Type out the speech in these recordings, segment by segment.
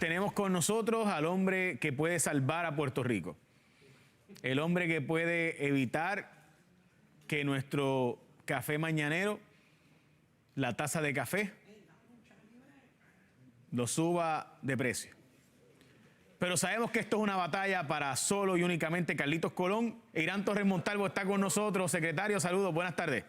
tenemos con nosotros al hombre que puede salvar a Puerto Rico. El hombre que puede evitar que nuestro café mañanero, la taza de café, lo suba de precio. Pero sabemos que esto es una batalla para solo y únicamente Carlitos Colón. Irán Torres Montalvo está con nosotros. Secretario, saludos, buenas tardes.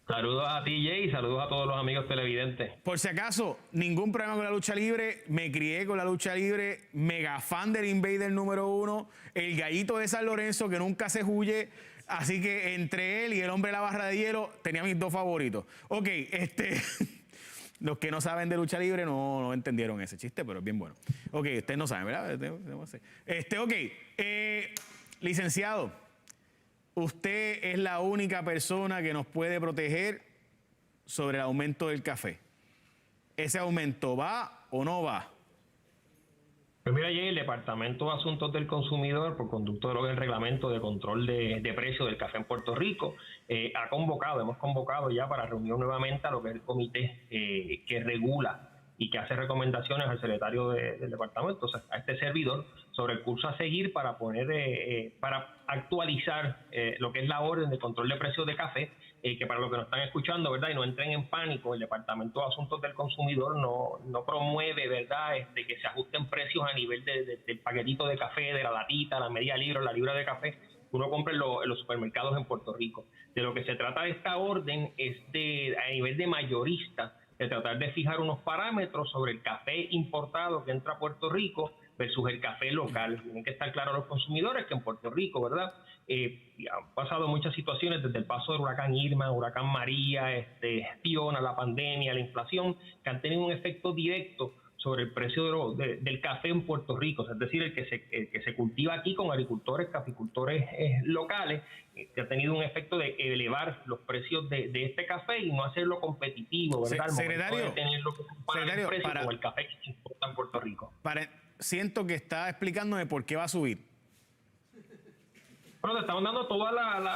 Saludos a ti, Jay, y saludos a todos los amigos televidentes. Por si acaso, ningún problema con la lucha libre, me crié con la lucha libre, mega fan del Invader número 1, el gallito de San Lorenzo que nunca se huye, así que entre él y el hombre de la barra de hielo tenía mis dos favoritos. Ok, los que no saben de lucha libre no entendieron ese chiste, pero es bien bueno. Ok, ustedes no saben, ¿verdad? Licenciado, usted es la única persona que nos puede proteger sobre el aumento del café. ¿Ese aumento va o no va? Pues mira, Jay, el Departamento de Asuntos del Consumidor, por conducto de lo que es el reglamento de control de precios del café en Puerto Rico, hemos convocado ya para reunión nuevamente a lo que es el comité que regula y que hace recomendaciones al secretario del departamento, o sea, a este servidor, sobre el curso a seguir para para actualizar lo que es la orden de control de precios de café, que para los que nos están escuchando, ¿verdad? Y no entren en pánico, el Departamento de Asuntos del Consumidor no promueve, ¿verdad?, que se ajusten precios a nivel del paquetito de café, de la latita, la media libra, la libra de café que uno compra en los supermercados en Puerto Rico. De lo que se trata de esta orden es a nivel de mayorista, de tratar de fijar unos parámetros sobre el café importado que entra a Puerto Rico versus el café local. Tienen que estar claros los consumidores que en Puerto Rico, ¿verdad?, han pasado muchas situaciones desde el paso del huracán Irma, huracán María, Fiona, la pandemia, la inflación, que han tenido un efecto directo sobre el precio del café en Puerto Rico, es decir, el que se cultiva aquí con agricultores, caficultores locales, que ha tenido un efecto de elevar los precios de este café y no hacerlo competitivo, ¿verdad? Secretario, de tenerlo que comparar el precio con el café que se importa en Puerto Rico. Siento que está explicándome por qué va a subir. Bueno, te estamos dando toda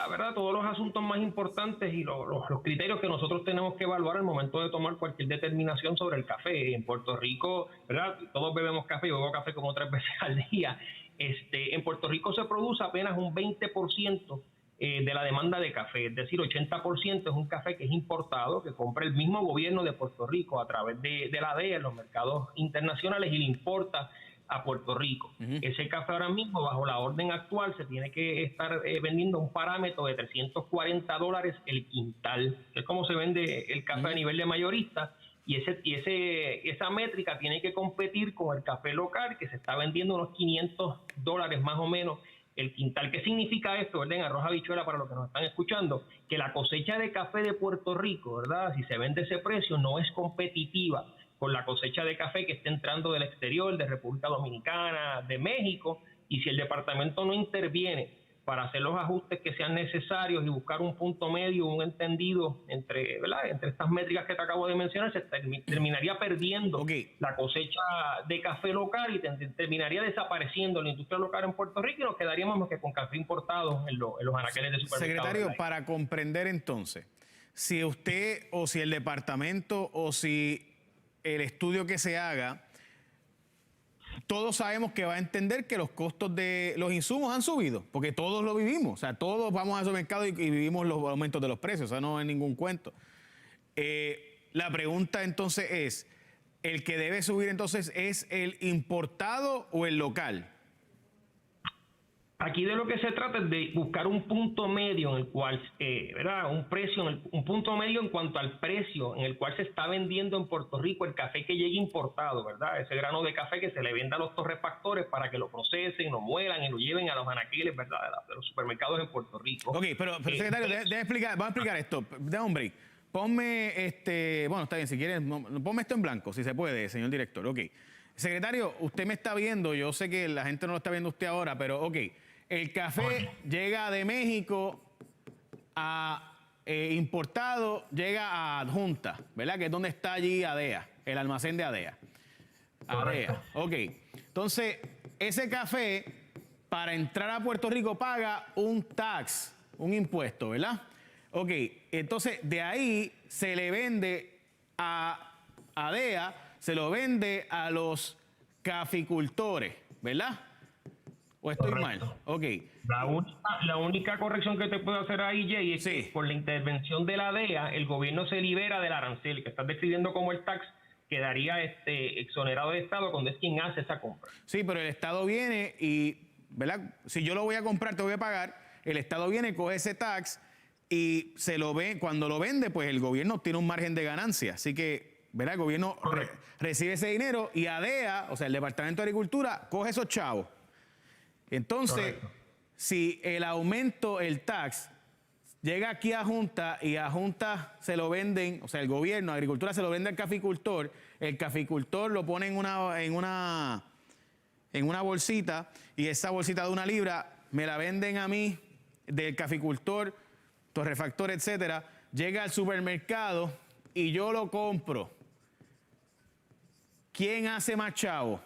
verdad, todos los asuntos más importantes y los criterios que nosotros tenemos que evaluar al momento de tomar cualquier determinación sobre el café. En Puerto Rico, ¿verdad?, todos bebemos café, yo bebo café como 3 veces al día. En Puerto Rico se produce apenas un 20% de la demanda de café, es decir, 80% es un café que es importado, que compra el mismo gobierno de Puerto Rico a través de la DEA en los mercados internacionales y le importa a Puerto Rico. Ese café ahora mismo, bajo la orden actual, se tiene que estar vendiendo un parámetro de $340 el quintal. Es como se vende el café a nivel de mayorista, y esa métrica tiene que competir con el café local, que se está vendiendo unos $500 más o menos el quintal. ¿Qué significa esto, verdad? En arroz habichuela, para los que nos están escuchando, que la cosecha de café de Puerto Rico, ¿verdad?, si se vende ese precio, no es competitiva con la cosecha de café que está entrando del exterior, de República Dominicana, de México, y si el departamento no interviene para hacer los ajustes que sean necesarios y buscar un punto medio, un entendido entre estas métricas que te acabo de mencionar, se terminaría perdiendo la cosecha de café local y terminaría desapareciendo la industria local en Puerto Rico y nos quedaríamos más que con café importado en los anaqueles de supermercados. Secretario, para comprender entonces, si usted o si el departamento o si el estudio que se haga, todos sabemos que va a entender que los costos de los insumos han subido, porque todos lo vivimos, o sea, todos vamos al supermercado y vivimos los aumentos de los precios, o sea, no es ningún cuento. La pregunta entonces es, ¿el que debe subir entonces es el importado o el local? Aquí de lo que se trata es de buscar un punto medio en el cual, ¿verdad?, un punto medio en cuanto al precio en el cual se está vendiendo en Puerto Rico el café que llegue importado, ¿verdad? Ese grano de café que se le venda a los torrefactores para que lo procesen, lo muelan y lo lleven a los anaquiles, ¿verdad?, de los supermercados en Puerto Rico. Ok, pero secretario, vamos a explicar esto. Déjame un break. Ponme, bueno, está bien, si quieres, ponme esto en blanco, si se puede, señor director. Ok. Secretario, usted me está viendo, yo sé que la gente no lo está viendo usted ahora, pero ok. El café llega de México importado, llega a Adjunta, ¿verdad? Que es donde está allí ADEA, el almacén de ADEA. ADEA, ok. Entonces, ese café, para entrar a Puerto Rico, paga un tax, un impuesto, ¿verdad? Ok, entonces de ahí se le vende a ADEA, se lo vende a los caficultores, ¿verdad? ¿O estoy mal? Ok. La única corrección que te puedo hacer ahí, Jay, es que por la intervención de la DEA, el gobierno se libera del arancel, que estás describiendo como el tax, quedaría exonerado del Estado cuando es quien hace esa compra. Sí, pero el Estado viene y, ¿verdad? Si yo lo voy a comprar, te voy a pagar, el Estado viene, coge ese tax y se lo ve, cuando lo vende, pues el gobierno tiene un margen de ganancia. Así que, ¿verdad? El gobierno recibe ese dinero y ADEA, o sea, el Departamento de Agricultura, coge esos chavos. Entonces, si el aumento, el tax, llega aquí a Junta y a Junta se lo venden, o sea, el gobierno, Agricultura se lo vende al caficultor, el caficultor lo pone en una bolsita y esa bolsita de 1 libra me la venden a mí del caficultor, torrefactor, etcétera, llega al supermercado y yo lo compro. ¿Quién hace más chavo?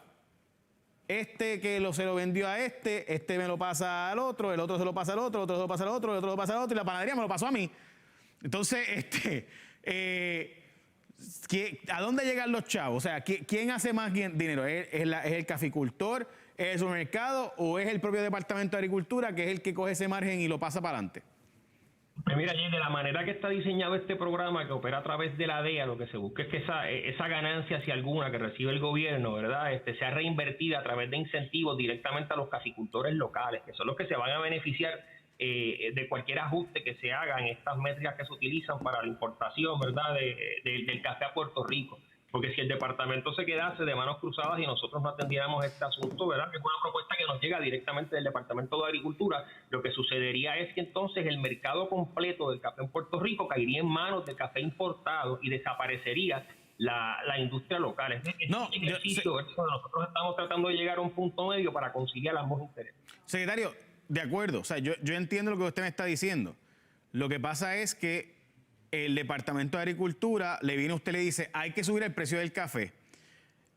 Este que se lo vendió a este me lo pasa al otro, el otro se lo pasa al otro, el otro se lo pasa al otro, el otro se lo pasa al otro y la panadería me lo pasó a mí. Entonces, ¿a dónde llegan los chavos? O sea, ¿quién hace más dinero? ¿Es el caficultor, es el supermercado o es el propio Departamento de Agricultura que es el que coge ese margen y lo pasa para adelante? Pues mira, Jay, de la manera que está diseñado este programa que opera a través de la DEA, lo que se busca es que esa ganancia, si alguna, que recibe el gobierno, ¿verdad?, sea reinvertida a través de incentivos directamente a los caficultores locales, que son los que se van a beneficiar de cualquier ajuste que se haga en estas métricas que se utilizan para la importación, ¿verdad?, del café a Puerto Rico. Porque si el departamento se quedase de manos cruzadas y nosotros no atendiéramos este asunto, ¿verdad?, que es una propuesta que nos llega directamente del Departamento de Agricultura, lo que sucedería es que entonces el mercado completo del café en Puerto Rico caería en manos de café importado y desaparecería la industria local. Nosotros estamos tratando de llegar a un punto medio para conciliar ambos intereses. Secretario, de acuerdo, o sea, yo entiendo lo que usted me está diciendo. Lo que pasa es que el Departamento de Agricultura le viene a usted y le dice, hay que subir el precio del café.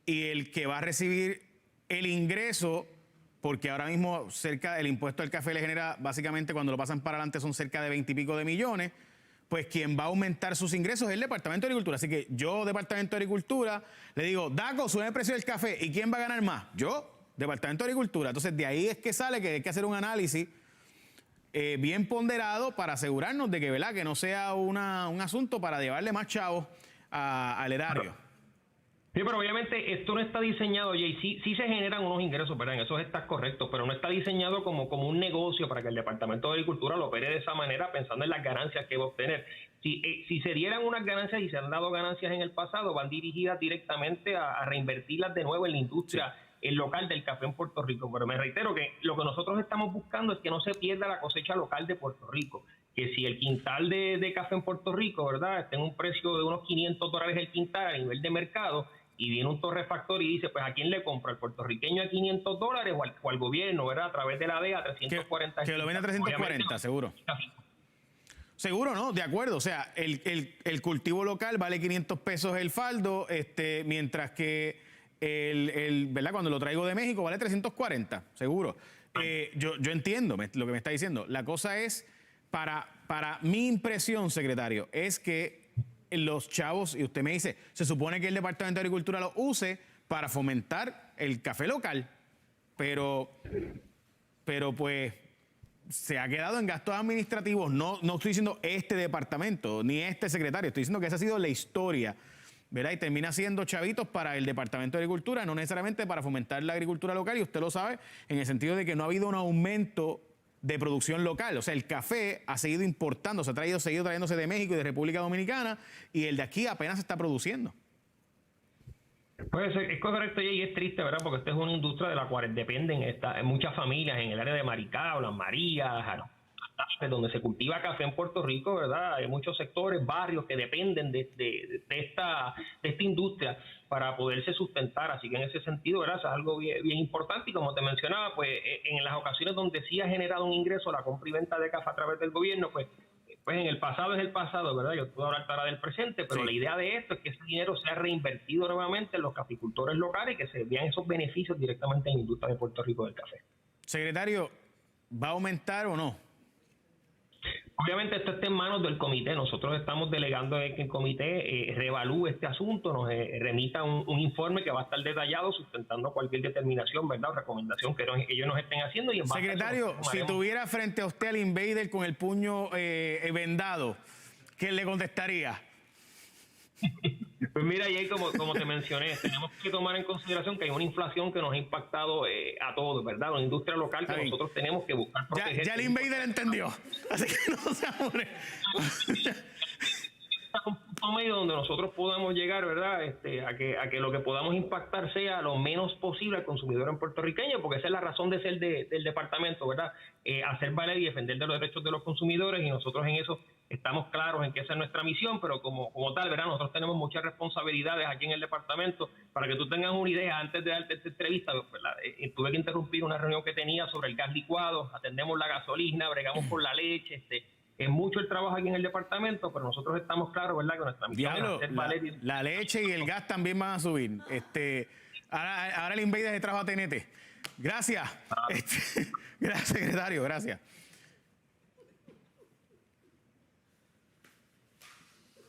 Y el que va a recibir el ingreso, porque ahora mismo el impuesto del café le genera, básicamente cuando lo pasan para adelante son cerca de 20 y pico de millones, pues quien va a aumentar sus ingresos es el Departamento de Agricultura. Así que yo, Departamento de Agricultura, le digo, Daco, sube el precio del café. ¿Y quién va a ganar más? Yo, Departamento de Agricultura. Entonces de ahí es que sale que hay que hacer un análisis bien ponderado para asegurarnos de que, ¿verdad?, que no sea un asunto para llevarle más chavos al erario. Sí, pero obviamente esto no está diseñado, Jay, sí se generan unos ingresos, ¿verdad? En eso está correcto, pero no está diseñado como un negocio para que el Departamento de Agricultura lo opere de esa manera pensando en las ganancias que va a obtener. Si se dieran unas ganancias y se han dado ganancias en el pasado, van dirigidas directamente a reinvertirlas de nuevo en la industria local del café en Puerto Rico. Pero me reitero que lo que nosotros estamos buscando es que no se pierda la cosecha local de Puerto Rico. Que si el quintal de café en Puerto Rico, ¿verdad?, está en un precio de unos $500 el quintal a nivel de mercado, y viene un torrefactor y dice, pues ¿a quién le compra? ¿Al puertorriqueño a $500 o al gobierno, ¿verdad?, a través de la DEA a 340? Que lo vende a 340, seguro. Seguro, ¿no? De acuerdo. O sea, el cultivo local vale 500 pesos el faldo, mientras que ¿verdad?, cuando lo traigo de México vale 340, seguro. Yo entiendo lo que me está diciendo. La cosa es, para mi impresión, secretario, es que los chavos, y usted me dice, se supone que el Departamento de Agricultura lo use para fomentar el café local, pero pues se ha quedado en gastos administrativos. No estoy diciendo este departamento, ni este secretario, estoy diciendo que esa ha sido la historia, ¿verdad? Y termina siendo chavitos para el Departamento de Agricultura, no necesariamente para fomentar la agricultura local, y usted lo sabe, en el sentido de que no ha habido un aumento de producción local. O sea, el café ha seguido importando, se ha seguido trayéndose de México y de República Dominicana, y el de aquí apenas se está produciendo. Pues es correcto, y es triste, ¿verdad?, porque esta es una industria de la cual dependen muchas familias en el área de Maricao, Las Marías, donde se cultiva café en Puerto Rico, ¿verdad? Hay muchos sectores, barrios que dependen de esta industria para poderse sustentar. Así que en ese sentido, ¿verdad?, es algo bien importante. Y como te mencionaba, pues en las ocasiones donde sí ha generado un ingreso la compra y venta de café a través del gobierno, pues en el pasado es el pasado, ¿verdad? Yo puedo hablar ahora del presente, pero la idea de esto es que ese dinero sea reinvertido nuevamente en los caficultores locales y que se vean esos beneficios directamente en la industria de Puerto Rico del café. Secretario, ¿va a aumentar o no? Obviamente esto está en manos del comité. Nosotros estamos delegando que el comité reevalúe este asunto, nos remita un informe que va a estar detallado sustentando cualquier determinación, ¿verdad? O recomendación que ellos nos estén haciendo. Y en base Secretario, a eso, si tuviera frente a usted al invader con el puño vendado, ¿qué le contestaría? Pues mira, Jay, como te mencioné, tenemos que tomar en consideración que hay una inflación que nos ha impactado a todos, ¿verdad? La industria local que nosotros tenemos que buscar proteger. Ya el invader entendió, así que no se apure. Un punto medio donde nosotros podamos llegar, ¿verdad? A que lo que podamos impactar sea lo menos posible al consumidor en puertorriqueño, porque esa es la razón de ser del departamento, ¿verdad? Hacer valer y defender de los derechos de los consumidores, y nosotros en eso estamos claros en que esa es nuestra misión, pero como tal, ¿verdad? Nosotros tenemos muchas responsabilidades aquí en el departamento. Para que tú tengas una idea, antes de darte esta entrevista, ¿verdad? Tuve que interrumpir una reunión que tenía sobre el gas licuado, atendemos la gasolina, bregamos por la leche, es mucho el trabajo aquí en el departamento, pero nosotros estamos claros, ¿verdad? Que nuestra misión es hacer valer. La leche y el gas también van a subir. Ahora el invader se trajo a TNT. Gracias. Gracias, secretario, gracias.